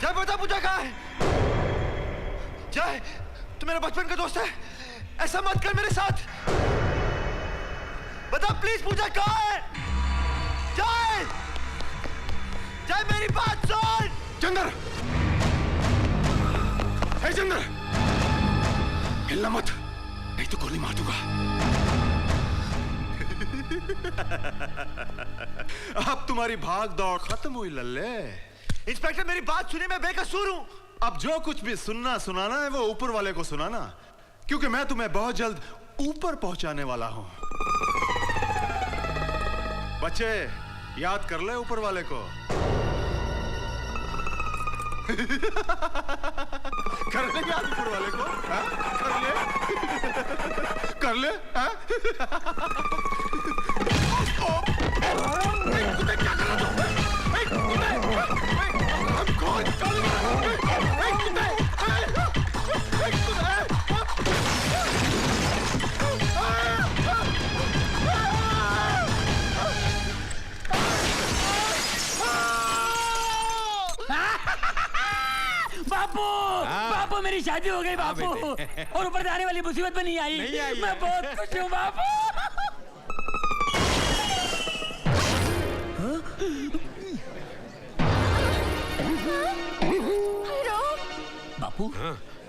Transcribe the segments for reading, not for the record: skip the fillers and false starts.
जय बता पूजा कहाँ है? जय तू मेरा बचपन का दोस्त है, ऐसा मत कर मेरे साथ। बता प्लीज पूजा कहाँ है? जय जय मेरी बात सुन। चंदर, हे चंदर, हिलना मत नहीं तो गोली मार दूंगा। अब तुम्हारी भाग दौड़ खत्म हुई लल्ले। इंस्पेक्टर मेरी बात सुनिए, मैं बेकसूर हूं। अब जो कुछ भी सुनना सुनाना है वो ऊपर वाले को सुनाना, क्योंकि मैं तुम्हें बहुत जल्द ऊपर पहुंचाने वाला हूं। बच्चे याद कर ले ऊपर वाले को। कर ले याद ऊपर वाले को, हा? कर ले हा? क्या कर रहा तू? बापू, बापू मेरी शादी हो गई बापू, और ऊपर जाने वाली मुसीबत में नहीं आई। मैं बहुत खुश हूँ बापू। बापू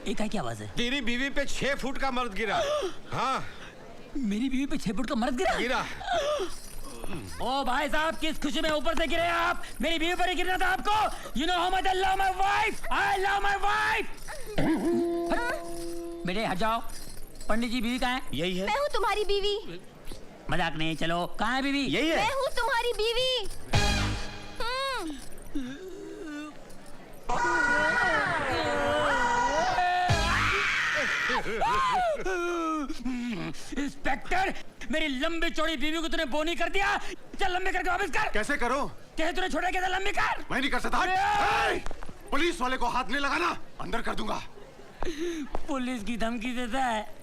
एक क्या आवाज है? तेरी बीवी पे 6 फुट का मर्द गिरा। हाँ मेरी बीवी पे 6 फुट का मर्द गिरा? ओ भाई साहब, किस खुशी में ऊपर से गिरे आप? मेरी बीवी पर ही गिरना था आपको। You know how much I love my wife, I love my wife. बेटे हट जाओ। पंडित जी बीवी कहाँ है? यही है। मैं हूँ तुम्हारी बीवी। मजाक नहीं, चलो कहाँ है बीवी? यही है। मैं हूँ तुम्हारी बीवी। इंस्पेक्टर, मेरी लंबी चौड़ी बीवी को तूने बोनी कर दिया। चल लंबी करके वापस कर। कैसे करो? कैसे तूने छोड़ा? कैसे लंबी कर? मैं नहीं कर सकता। पुलिस वाले को हाथ नहीं लगाना, अंदर कर दूंगा। पुलिस की धमकी देता है?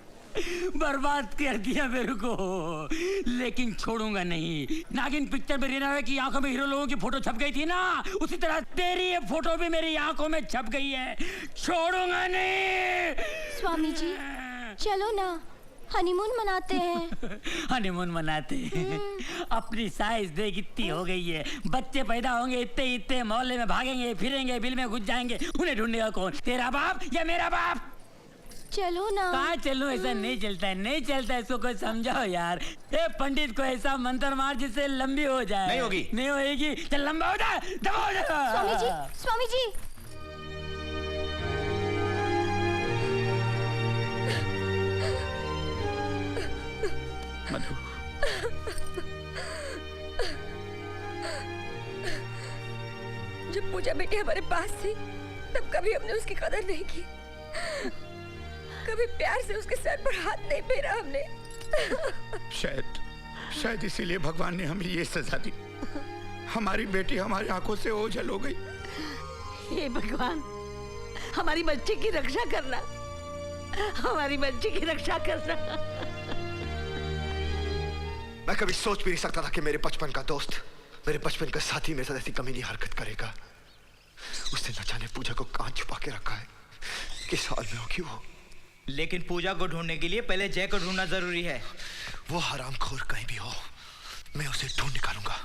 बर्बाद कर दिया मेरे को, लेकिन छोड़ूंगा नहीं। नागिन पिक्चर में रीना की आंखों में हीरो लोगों की फोटो छप गई थी ना, उसी तरह तेरी ये फोटो भी मेरी आंखों में छप गई है। छोड़ूंगा नहीं। स्वामी जी चलो ना, हनीमून मनाते हैं। हनीमून मनाते हैं? अपनी साइज देख इतनी हो गई है, बच्चे पैदा होंगे इतने इतने, मोहल्ले में भागेंगे फिरेंगे, बिल में घुस जाएंगे, उन्हें ढूंढेगा कौन? तेरा बाप या मेरा बाप? चलो ना। कहाँ चलो? ऐसा नहीं चलता है, नहीं चलता है। इसको कोई समझाओ यार। ए पंडित को ऐसा मंत्र मार जिससे लंबी हो जाए। नहीं होगी। नहीं होगी। चल लंबा हो जा, दबा हो जा। स्वामी जी, स्वामी जी। मधु, जब पूजा बेटी हमारे पास थी तब कभी हमने उसकी कदर नहीं की, कभी प्यार से उसके सर पर हाथ नहीं फेरा हमने। शायद इसीलिए भगवान ने हमें ये सजा दी। हमारी बेटी हमारी आंखों से ओझल हो गई। हे भगवान, हमारी बच्ची की रक्षा करना, हमारी बच्ची की रक्षा करना। मैं कभी सोच भी नहीं सकता था कि मेरे बचपन का दोस्त, मेरे बचपन का साथी मेरे साथ ऐसी कमीनी हरकत करेगा। उसने न जाने पूजा को कहां छुपा के रखा है, किस हाल में होगी वो। लेकिन पूजा को ढूंढने के लिए पहले जय को ढूंढना जरूरी है। वो हरामखोर कहीं भी हो, मैं उसे ढूंढ निकालूंगा।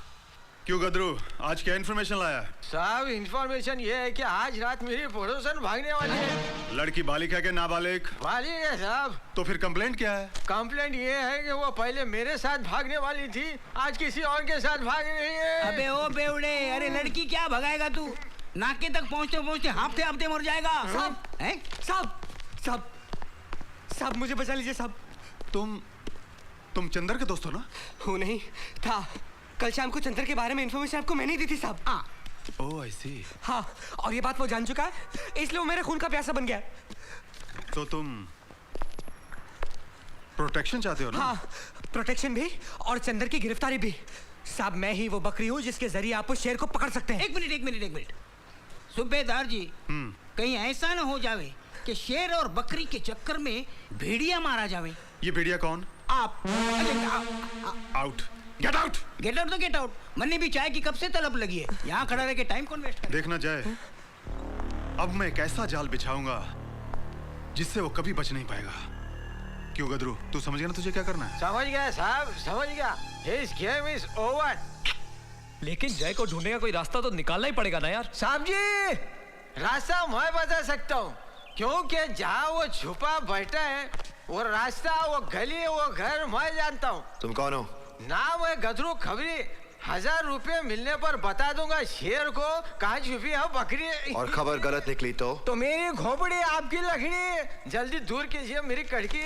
क्यों गदरू, आज क्या इन्फॉर्मेशन लाया? साहब इन्फॉर्मेशन ये है कि आज रात मेरी पड़ोसन भागने वाली है। लड़की बालिक है कि नाबालिग? बालिग है साहब। तो फिर कंप्लेंट क्या है? कंप्लेंट ये है कि वो पहले मेरे साथ भागने वाली थी, आज किसी और के साथ भाग रही है। अबे ओ बेवड़े, अरे लड़की क्या भगाएगा तू? नाके तक पहुंचते पहुंचते हाफते हाफते मर जाएगा। साहब, हैं? साहब, साहब, साहब मुझे बचा लीजिए साहब। तुम चंदर के दोस्त हो ना? हो नहीं था, कल शाम को चंदर के बारे में इन्फॉर्मेशन आपको मैंने दी थी साहब। ओह आई सी। हाँ, और ये बात वो जान चुका है, इसलिए वो मेरे खून का प्यासा बन गया। तो तुम प्रोटेक्शन चाहते हो ना? हाँ, प्रोटेक्शन भी और चंदर की गिरफ्तारी भी। साहब मैं ही वो बकरी हूँ जिसके जरिए आप उस शेर को पकड़ सकते हैं। एक मिनट सूबेदार जी, कहीं ऐसा ना हो जावे कि शेर और बकरी के चक्कर में भेड़िया मारा जावे। ये भेड़िया कौन? आप। Out, get out. Get out तो गेट आउट। मन्ने भी चाय की कब से तलब लगी है, यहाँ खड़ा रह के टाइम कौन वेस्ट कर? देखना जाए, अब मैं एक ऐसा जाल बिछाऊंगा जिससे वो कभी बच नहीं पाएगा। क्यों गदरू, तू समझ गया ना तुझे क्या करना है? समझ गया साहब, समझ गया। His game is over. लेकिन जय को ढूंढने का कोई रास्ता तो निकालना ही पड़ेगा ना यार। साहब जी, रास्ता मैं बता सकता हूँ, क्योंकि जहाँ वो छुपा बैठा है वो रास्ता, वो गली, वो घर मैं जानता हूँ। तुम कौन हो? नाम है गदरू खबरी। 1000 रुपए मिलने पर बता दूंगा शेर को कहाँ छुपी है बकरी। और खबर गलत निकली तो मेरी खोपड़ी आपकी लकड़ी, जल्दी दूर कीजिए मेरी कड़की।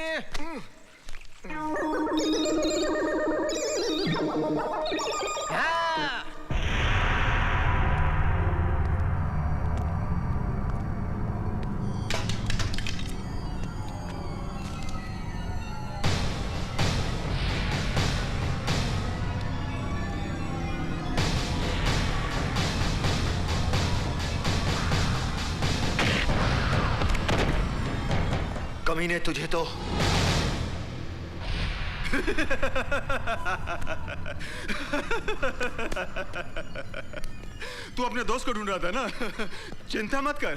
हाँ। कमीने तुझे तो तू अपने दोस्त को ढूंढ रहा था ना? चिंता मत कर,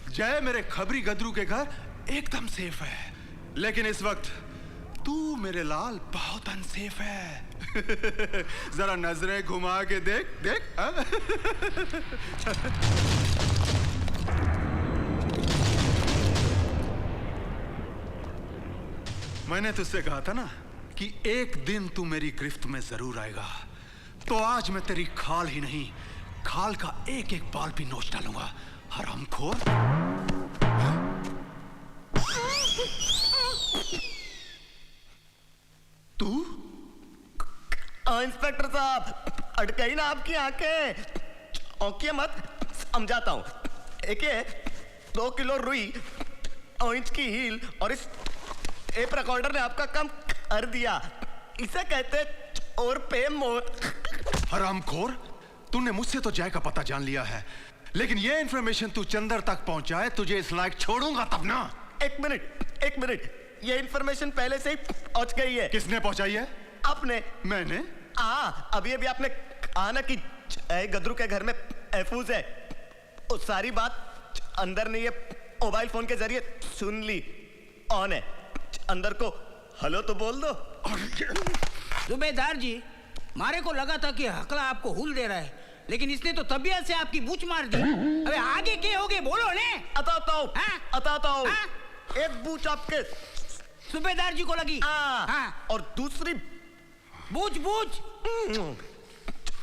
जय मेरे खबरी गदरू के घर एकदम सेफ है। लेकिन इस वक्त तू मेरे लाल बहुत अनसेफ है। जरा नजरें घुमा के देख देख। मैंने तुझसे कहा था ना कि एक दिन तू मेरी गिरफ्त में जरूर आएगा, तो आज मैं तेरी खाल ही नहीं, खाल का एक एक बाल भी नोच डालूंगा, हरामखोर। तू? इंस्पेक्टर साहब, अटकाई ना आपकी आंखें, औंकिए मत, समझाता हूं। एक 2 किलो रुई, इंच की हील और इस टेप रिकॉर्डर ने आपका काम कर दिया। इसे कहते और पे मोर। हरामखोर, तूने मुझसे तो जय का पता जान लिया है, लेकिन ये इंफॉर्मेशन तू चंदर तक पहुंचाए, तुझे इस लायक छोड़ूंगा तब ना। एक मिनट, ये इंफॉर्मेशन पहले से ही पहुंच गई है। किसने पहुंचाई है? आपने। मैंने? हाँ, अभी आपने कहा ना कि गदरू के घर में महफूज है, वो सारी बात अंदर ने ये मोबाइल फोन के जरिए सुन ली। ऑन है, अंदर को हेलो तो बोल दो। सूबेदार जी, मारे को लगा था कि हकला आपको हुल दे रहा है, लेकिन इसने तो तबीयत से आपकी बूच मार दी। अबे आगे क्या होगे बोलो ने? अताता हूँ। एक बूच आपके सूबेदार जी को लगी। हाँ। और दूसरी बूच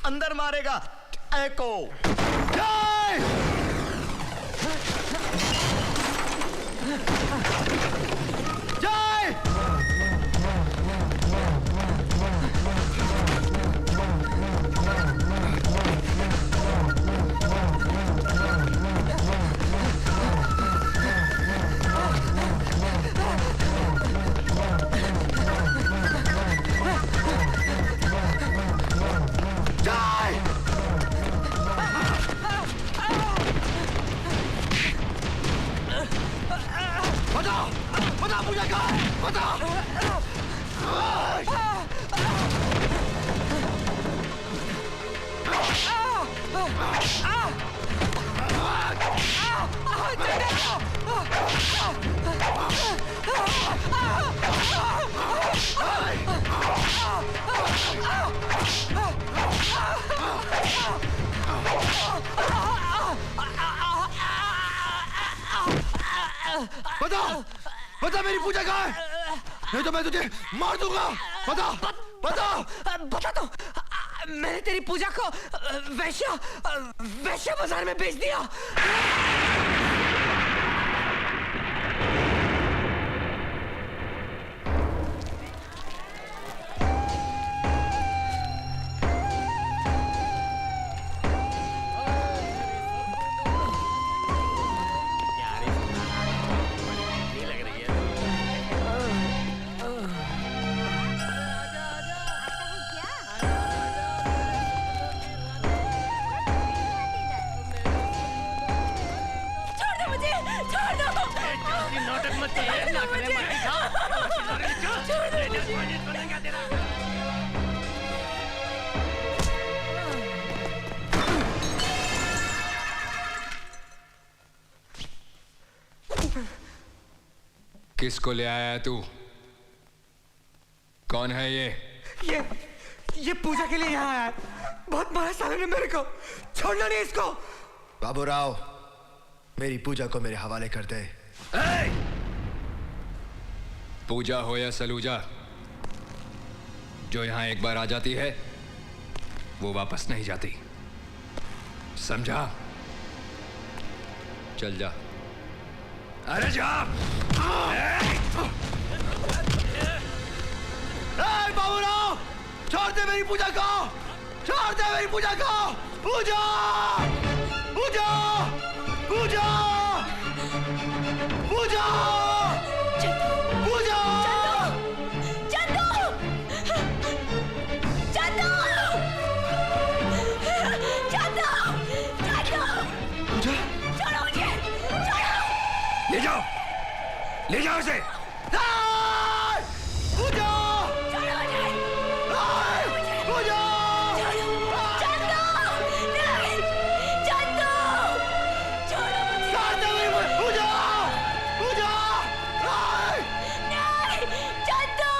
अंदर मारेगा एको। बता मेरी पूजा कहाँ है, नहीं तो मैं तुझे मार दूंगा। बता दो, मैंने तेरी पूजा को वैश्या बाजार में बेच दिया। किसको ले आया है तू? कौन है ये? ये पूजा के लिए यहाँ आया है। बहुत मारा साले ने मेरे को, छोड़ना नहीं इसको। बाबूराव, मेरी पूजा को मेरे हवाले कर दे। पूजा हो या सलूजा, जो यहां एक बार आ जाती है वो वापस नहीं जाती, समझा? चल जा। अरे जा। बाबूराव, छोड़ दे मेरी पूजा को, छोड़ दे मेरी पूजा को। पूजा, पूजा, पूजा, पूजा, पूजा। चंदू, चंदू, चंदू, चंदू, पूजा, छोड़ो मुझे, छोड़ो। ले जाओ, ले जाओ उसे। पूजा, छोड़ो मुझे, पूजा, चंदू, नहीं, चंदू, छोड़ो मुझे। छोड़ दे मेरी पूजा, पूजा, नहीं, चंदू।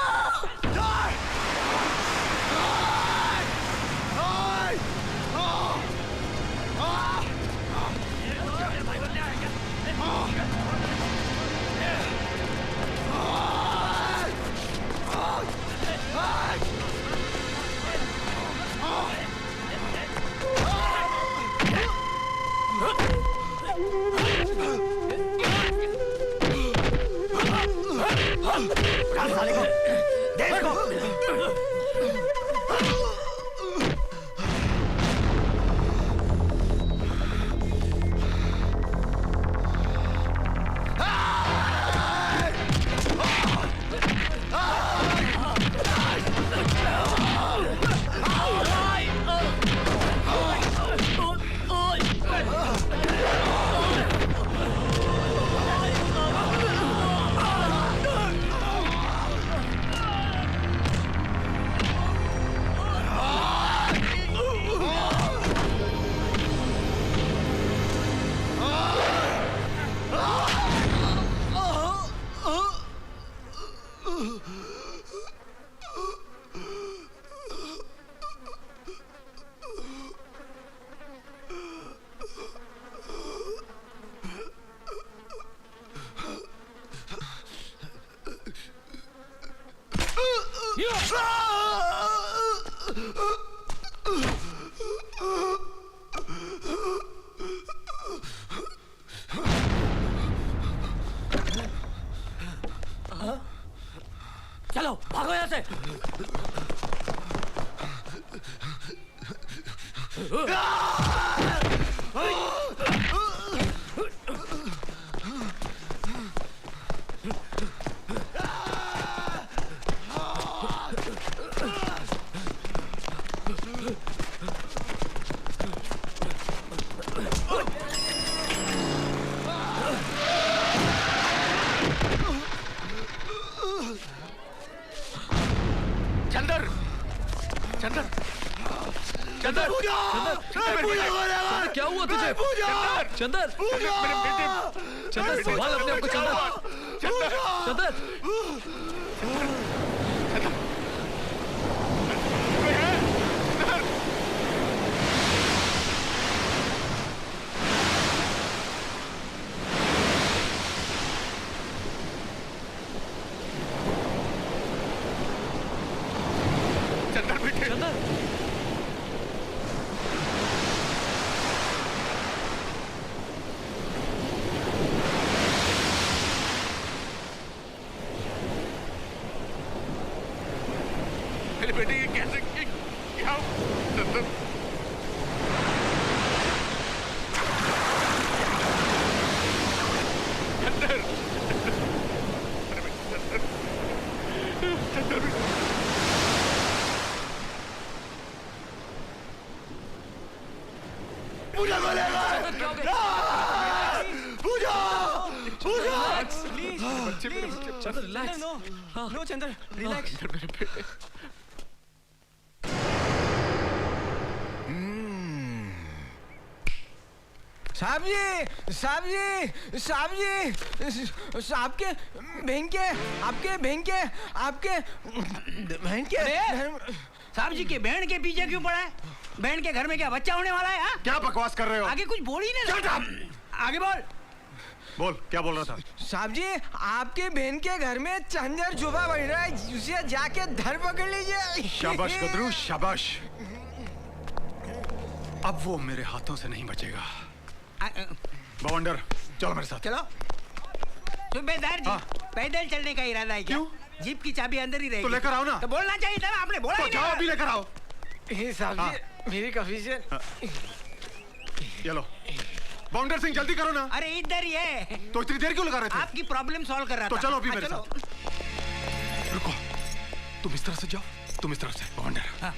चलो भागो यहाँ से। चंदर, चंदर, चंदर, चंदर, क्या हुआ तुझे? चंदर, मेरे बेटे, चंदर संभाल अपने आप को। चंदर, चंदर, चंदर बेटे, चंदर, मेरे बेटे ये कैसे क्या? चंदर, चंदर, चंदर, चंदर, पूजा को लेकर Pooja, Pooja, please, Chandar relax. No Chandar, relax. मेरे बेटे, साहब जी, साहब जी, साहब जी, साहब के बहन के, आपके बहन के, आपके बहन के। साहब जी के बहन के पीछे क्यों पड़ा है? बहन के घर में क्या बच्चा होने वाला है? हा? क्या बकवास कर रहे हो? आगे कुछ बोल ही नहीं। आगे बोल। बोल, क्या बोल रहा था? साहब जी, आपके बहन के घर में चंदर जुबा बन रहा है, उसे जाके धर पकड़ लीजिए। शाबाश गदरू, शाबाश। अब वो मेरे हाथों से नहीं बचेगा। बवंडर, चलो मेरे साथ। चलो। सूबेदार जी, पैदल चलने का इरादा है क्या? क्यों? जीप की चाबी अंदर ही रहेगी। तो लेकर आओ ना। तो बोलना चाहिए था ना, आपने बोला तो ही नहीं। जाओ, अभी लेकर आओ। साहब जी, मेरी कमीशन। ये लो। बाउंडर सिंह, जल्दी करो ना। अरे इधर ही है। तो इतनी देर क्यों लगा रहे थे? आपकी प्रॉब्लम सॉल्व कर रहा था। तो चलो अभी हाँ, मेरे चलो। साथ। रुको, तुम इस तरफ से जाओ, तुम इस तरफ से। बाउंडर। हाँ।